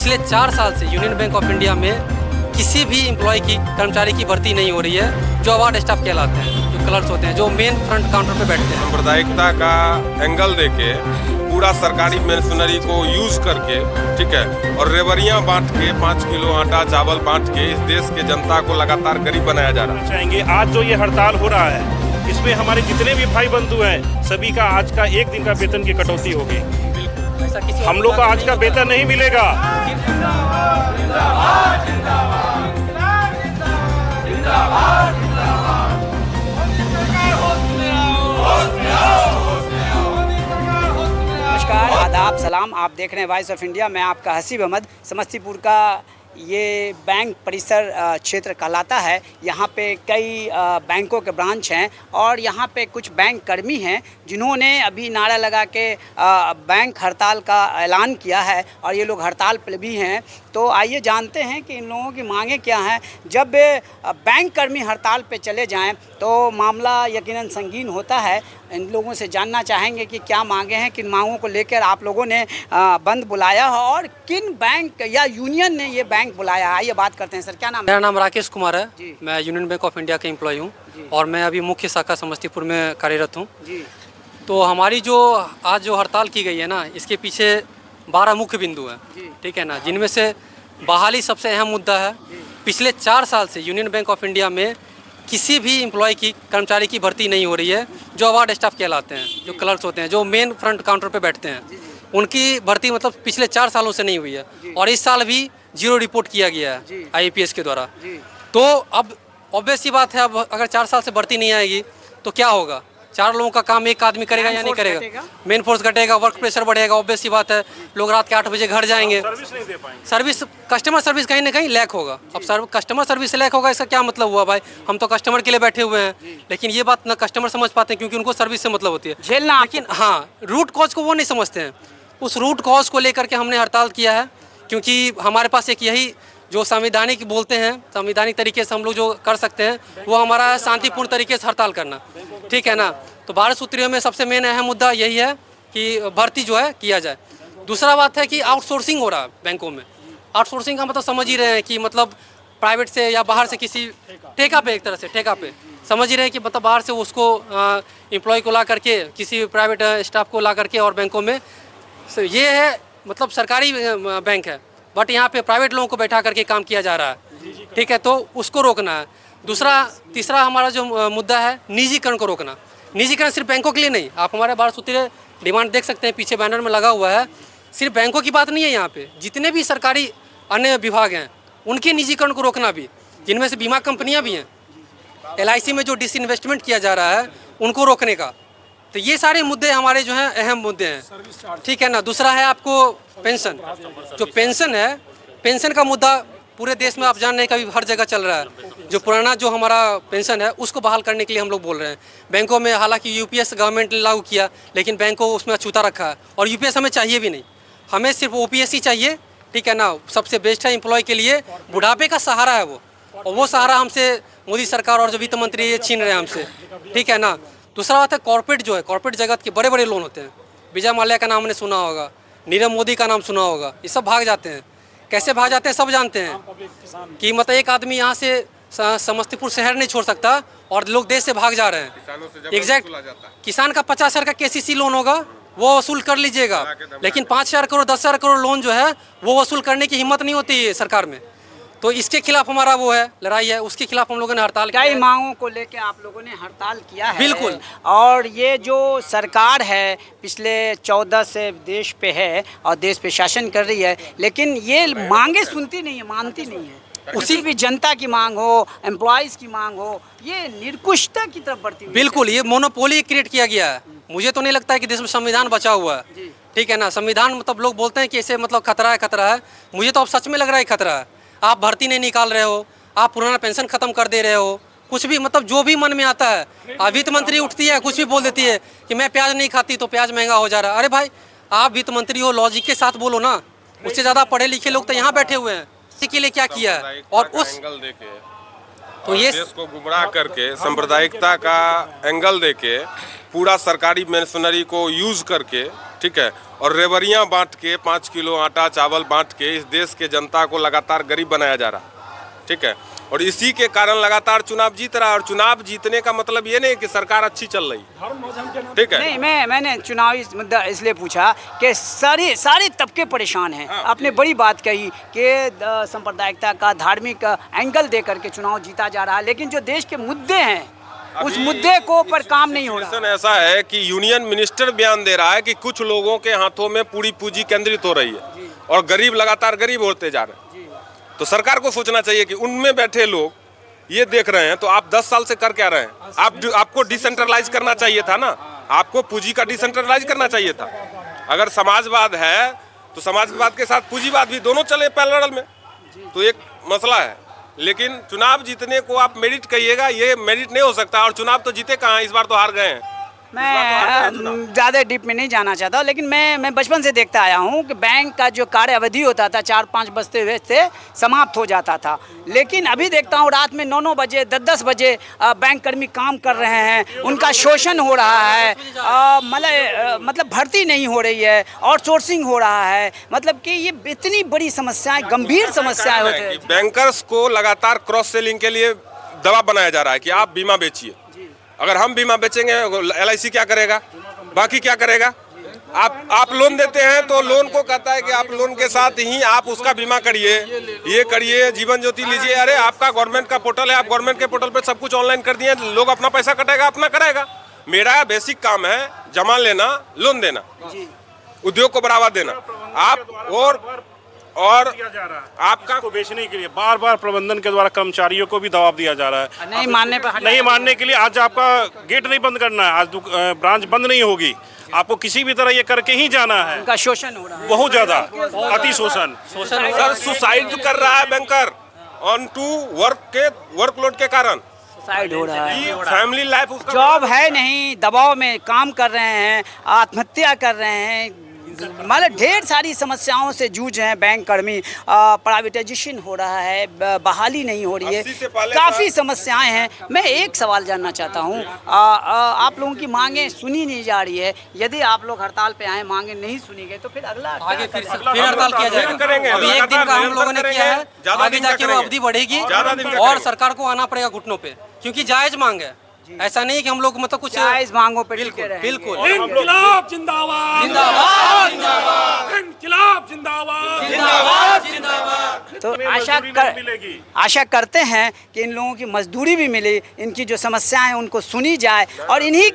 पिछले 4 साल से यूनियन बैंक ऑफ इंडिया में किसी भी एम्प्लॉय की कर्मचारी की भर्ती नहीं हो रही है जो अवार्ड स्टाफ कहलाते हैं, जो क्लर्क्स होते हैं, जो मेन फ्रंट काउंटर पे बैठते हैं। सांप्रदायिकता का एंगल देके पूरा सरकारी मशीनरी को यूज करके, ठीक है, और रेवड़ियाँ बांट के 5 किलो आटा चावल बांट के इस देश के जनता को लगातार गरीब बनाया जा रहा है। चाहेंगे आज जो ये हड़ताल हो रहा है इसमें हमारे जितने भी भाई बंधु हैं सभी का आज का एक दिन का वेतन की कटौती होगी। हम लोग का आज का वेतन नहीं मिलेगा। नमस्कार, आदाब, सलाम। आप देख रहे हैं वॉइस ऑफ इंडिया। मैं आपका हसीब अहमद। समस्तीपुर का ये बैंक परिसर क्षेत्र कहलाता है। यहाँ पे कई बैंकों के ब्रांच हैं और यहाँ पे कुछ बैंक कर्मी हैं जिन्होंने अभी नारा लगा के बैंक हड़ताल का ऐलान किया है और ये लोग हड़ताल पर भी हैं। तो आइए जानते हैं कि इन लोगों की मांगें क्या हैं। जब बैंक कर्मी हड़ताल पे चले जाएं तो मामला यकीनन संगीन होता है। इन लोगों से जानना चाहेंगे कि क्या मांगे हैं, किन मांगों को लेकर आप लोगों ने बंद बुलाया है और किन बैंक या यूनियन ने ये बैंक बुलाया। आइए बात करते हैं। सर, क्या नाम है? मेरा नाम राकेश कुमार है जी। मैं यूनियन बैंक ऑफ इंडिया का एम्प्लॉय हूँ और मैं अभी मुख्य शाखा समस्तीपुर में कार्यरत हूँ। जी। तो हमारी जो आज जो हड़ताल की गई है ना, इसके पीछे 12 मुख्य बिंदु हैं, ठीक है ना, जिनमें से बहाली सबसे अहम मुद्दा है। पिछले 4 साल से यूनियन बैंक ऑफ इंडिया में किसी भी एम्प्लॉय की कर्मचारी की भर्ती नहीं हो रही है जो अवार्ड स्टाफ कहलाते हैं, जो क्लर्क्स होते हैं, जो मेन फ्रंट काउंटर पे बैठते हैं। उनकी भर्ती मतलब पिछले 4 सालों से नहीं हुई है और इस साल भी 0 रिपोर्ट किया गया है IAPS के द्वारा। तो अब ऑब्वियस सी बात है, अब अगर 4 साल से भर्ती नहीं आएगी तो क्या होगा? 4 लोगों का काम एक आदमी करेगा या नहीं करेगा? मेन फोर्स घटेगा, वर्क प्रेशर बढ़ेगा। ऑब्वियस सी बात है, लोग रात के 8 बजे घर जाएंगे। सर्विस नहीं दे पाएंगे। सर्विस, कस्टमर सर्विस कहीं ना कहीं लैक होगा। अब कस्टमर सर्विस लैक होगा, इसका क्या मतलब हुआ भाई? हम तो कस्टमर के लिए बैठे हुए हैं, लेकिन ये बात ना कस्टमर समझ पाते हैं क्योंकि उनको सर्विस से मतलब होती है झेलना। लेकिन हाँ, रूट कॉज को वो नहीं समझते हैं। उस रूट कॉज को लेकर के हमने हड़ताल किया है क्योंकि हमारे पास एक यही जो संवैधानिक बोलते हैं, संवैधानिक तरीके से हम लोग जो कर सकते हैं वो हमारा शांतिपूर्ण तरीके से हड़ताल करना, ठीक है ना। तो 12 सूत्रियों में सबसे मेन अहम मुद्दा यही है कि भर्ती जो है किया जाए। दूसरा बात है कि आउटसोर्सिंग हो रहा है बैंकों में। आउटसोर्सिंग का मतलब समझ ही रहे हैं कि मतलब प्राइवेट से या बाहर से किसी ठेका पे, एक तरह से ठेका पे समझ ही रहे हैं कि मतलब बाहर से उसको एम्प्लॉय को ला करके, किसी प्राइवेट स्टाफ को ला करके और बैंकों में ये है, मतलब सरकारी बैंक है बट यहाँ पे प्राइवेट लोगों को बैठा करके काम किया जा रहा है, ठीक है। तो उसको रोकना है। तीसरा हमारा जो मुद्दा है निजीकरण को रोकना। निजीकरण सिर्फ बैंकों के लिए नहीं, आप हमारे 12 सूत्रीय डिमांड देख सकते हैं, पीछे बैनर में लगा हुआ है। सिर्फ बैंकों की बात नहीं है, यहाँ पे जितने भी सरकारी अन्य विभाग हैं उनके निजीकरण को रोकना भी, जिनमें से बीमा कंपनियाँ भी हैं। LIC में जो डिसइन्वेस्टमेंट किया जा रहा है उनको रोकने का। तो ये सारे मुद्दे हमारे जो हैं अहम मुद्दे हैं, ठीक है ना। दूसरा है आपको पेंशन। जो पेंशन है, पेंशन का मुद्दा पूरे देश में आप जान रहे हैं कभी हर जगह चल रहा है। जो पुराना जो हमारा पेंशन है उसको बहाल करने के लिए हम लोग बोल रहे हैं। बैंकों में हालांकि UPS गवर्नमेंट ने लागू किया लेकिन बैंकों को उसमें अछूता रखा है और UPS हमें चाहिए भी नहीं, हमें सिर्फ OPS ही चाहिए, ठीक है ना। सबसे बेस्ट है एम्प्लॉय के लिए, बुढ़ापे का सहारा है वो, और वो सहारा हमसे मोदी सरकार और जो वित्त मंत्री ये छीन रहे हैं हमसे, ठीक है ना। दूसरा बात है कॉर्पोरेट जो है, कॉर्पोरेट जगत के बड़े बड़े लोन होते हैं। विजय माल्या का नाम हमने सुना होगा, नीरव मोदी का नाम सुना होगा। ये सब भाग जाते हैं। कैसे भाग जाते हैं सब जानते हैं कि मतलब एक आदमी यहाँ से समस्तीपुर शहर नहीं छोड़ सकता और लोग देश से भाग जा रहे हैं। एग्जैक्ट, किसान का 50,000 का KCC लोन होगा वो वसूल कर लीजिएगा, लेकिन 5,000 करोड़ 10,000 करोड़ लोन जो है वो वसूल करने की हिम्मत नहीं होती है सरकार में। तो इसके खिलाफ हमारा वो है लड़ाई है, उसके खिलाफ हम लोगों ने हड़ताल किया है। कई मांगों को लेके आप लोगों ने हड़ताल किया है। बिल्कुल। और ये जो सरकार है पिछले 14 से देश पे है और देश पे शासन कर रही है, लेकिन ये मांगे सुनती नहीं है, मानती नहीं है। उसी भी जनता की मांग हो, एम्प्लॉयज़ की मांग हो, ये निरकुशता की तरफ बढ़ती हुई। बिल्कुल, ये मोनोपोली क्रिएट किया गया है। मुझे तो नहीं लगता है कि देश में संविधान बचा हुआ है, ठीक है ना। संविधान मतलब लोग बोलते हैं कि इसे मतलब खतरा है। मुझे तो अब सच में लग रहा है खतरा है। आप भर्ती नहीं निकाल रहे हो, आप पुराना पेंशन खत्म कर दे रहे हो, कुछ भी मतलब जो भी मन में आता है। वित्त मंत्री उठती है कुछ भी बोल देती है कि मैं प्याज नहीं खाती तो प्याज महंगा हो जा रहा है। अरे भाई, आप वित्त मंत्री हो, लॉजिक के साथ बोलो ना। उससे ज़्यादा पढ़े लिखे लोग तो यहाँ बैठे हुए हैं। इसी के लिए क्या किया है और उस एंगल देके तो ये देश को गुमराह करके सांप्रदायिकता का एंगल देके पूरा सरकारी मशीनरी को यूज करके ठीक है, और रेवड़ियाँ बांट के 5 किलो आटा चावल बांट के इस देश के जनता को लगातार गरीब बनाया जा रहा, ठीक है। और इसी के कारण लगातार चुनाव जीत रहा है। और चुनाव जीतने का मतलब ये नहीं कि सरकार अच्छी चल रही, ठीक है। नहीं, मैंने चुनावी मुद्दा इसलिए पूछा कि सारे तबके परेशान हैं। आपने बड़ी बात कही कि सांप्रदायिकता का धार्मिक एंगल दे करके चुनाव जीता जा रहा है, लेकिन जो देश के मुद्दे हैं उस मुद्दे को पर काम नहीं हो रहा। ऐसा है कि यूनियन मिनिस्टर बयान दे रहा है कि कुछ लोगों के हाथों में पूरी पूंजी केंद्रित हो रही है और गरीब लगातार गरीब होते जा रहे हैं। तो सरकार को सोचना चाहिए कि उनमें बैठे लोग ये देख रहे हैं, तो आप 10 साल से कर क्या रहे हैं? आपको डिसेंट्रलाइज करना चाहिए था ना, आपको पूंजी का डिसेंट्रलाइज करना चाहिए था। अगर समाजवाद है तो समाजवाद के साथ पूंजीवाद भी दोनों चले पैरेलल में, तो एक मसला है। लेकिन चुनाव जीतने को आप मेरिट कहिएगा, ये मेरिट नहीं हो सकता। और चुनाव तो जीते कहाँ, इस बार तो हार गए हैं। मैं ज़्यादा डीप में नहीं जाना चाहता, लेकिन मैं बचपन से देखता आया हूँ कि बैंक का जो कार्य अवधि होता था 4-5 बजते हुए से समाप्त हो जाता था। लेकिन अभी देखता हूँ रात में 9-9 बजे 10-10 बजे बैंक कर्मी काम कर रहे हैं, उनका शोषण हो रहा है, मतलब भर्ती नहीं हो रही है, आउटसोर्सिंग हो रहा है। मतलब कि ये इतनी बड़ी समस्याएं, गंभीर समस्याएं होती हैं। बैंकर्स को लगातार क्रॉस सेलिंग के लिए दबाव बनाया जा रहा है कि आप बीमा बेचिए। अगर हम बीमा बेचेंगे LIC क्या करेगा, बाकी क्या करेगा? आप लोन देते हैं तो लोन को कहता है कि आप लोन के साथ ही आप उसका बीमा करिए, ये करिए, जीवन ज्योति लीजिए। अरे आपका गवर्नमेंट का पोर्टल है, आप गवर्नमेंट के पोर्टल पे सब कुछ ऑनलाइन कर दिए, लोग अपना पैसा कटेगा, अपना करेगा। मेरा बेसिक काम है जमा लेना, लोन देना, उद्योग को बढ़ावा देना। आप और आपका को बेचने के लिए बार बार प्रबंधन के द्वारा कर्मचारियों को भी दबाव दिया जा रहा है। नहीं मानने के लिए आज आपका गेट नहीं बंद करना है, आज ब्रांच बंद नहीं होगी, आपको किसी भी तरह ये करके ही जाना है। उनका शोषण हो रहा है बहुत ज्यादा, अति शोषण। सर सुसाइड कर रहा है बैंकर ऑन टू वर्कलोड के कारण, सुसाइड हो रहा है। फैमिली लाइफ, जॉब है नहीं, दबाव में काम कर रहे हैं, आत्महत्या कर रहे हैं, मतलब ढेर सारी समस्याओं से जूझ रहे हैं बैंक कर्मी। प्राइवेटाइजेशन हो रहा है, बहाली नहीं हो रही है, काफ़ी समस्याएं हैं। मैं एक सवाल जानना चाहता हूं, आप लोगों की मांगें सुनी नहीं जा रही है। यदि आप लोग हड़ताल पे आए, मांगें नहीं सुनी गई, तो फिर अगला आगे फिर हड़ताल किया जाएगा। अभी एक दिन का हम लोगों ने किया है, आगे जाके वो अवधि बढ़ेगी और सरकार को आना पड़ेगा घुटनों पे, क्योंकि जायज मांग है। ऐसा नहीं कि हम लोग मतलब कुछ जायज मांगों पे बिल्कुल इंकलाब जिंदाबाद, जिंदाबाद जिंदाबाद, इंकलाब जिंदाबाद, जिंदाबाद जिंदाबाद। तो आशा करते हैं कि इन लोगों की मजदूरी भी मिले, इनकी जो समस्याएं हैं उनको सुनी जाए, और इन्हीं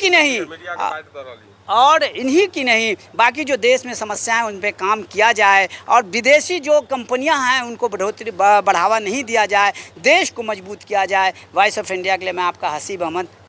की नहीं बाकी जो देश में समस्याएं उन पे काम किया जाए, और विदेशी जो कंपनियां हैं उनको बढ़ावा नहीं दिया जाए, देश को मजबूत किया जाए। वॉइस ऑफ इंडिया के लिए मैं आपका हसीब अहमद,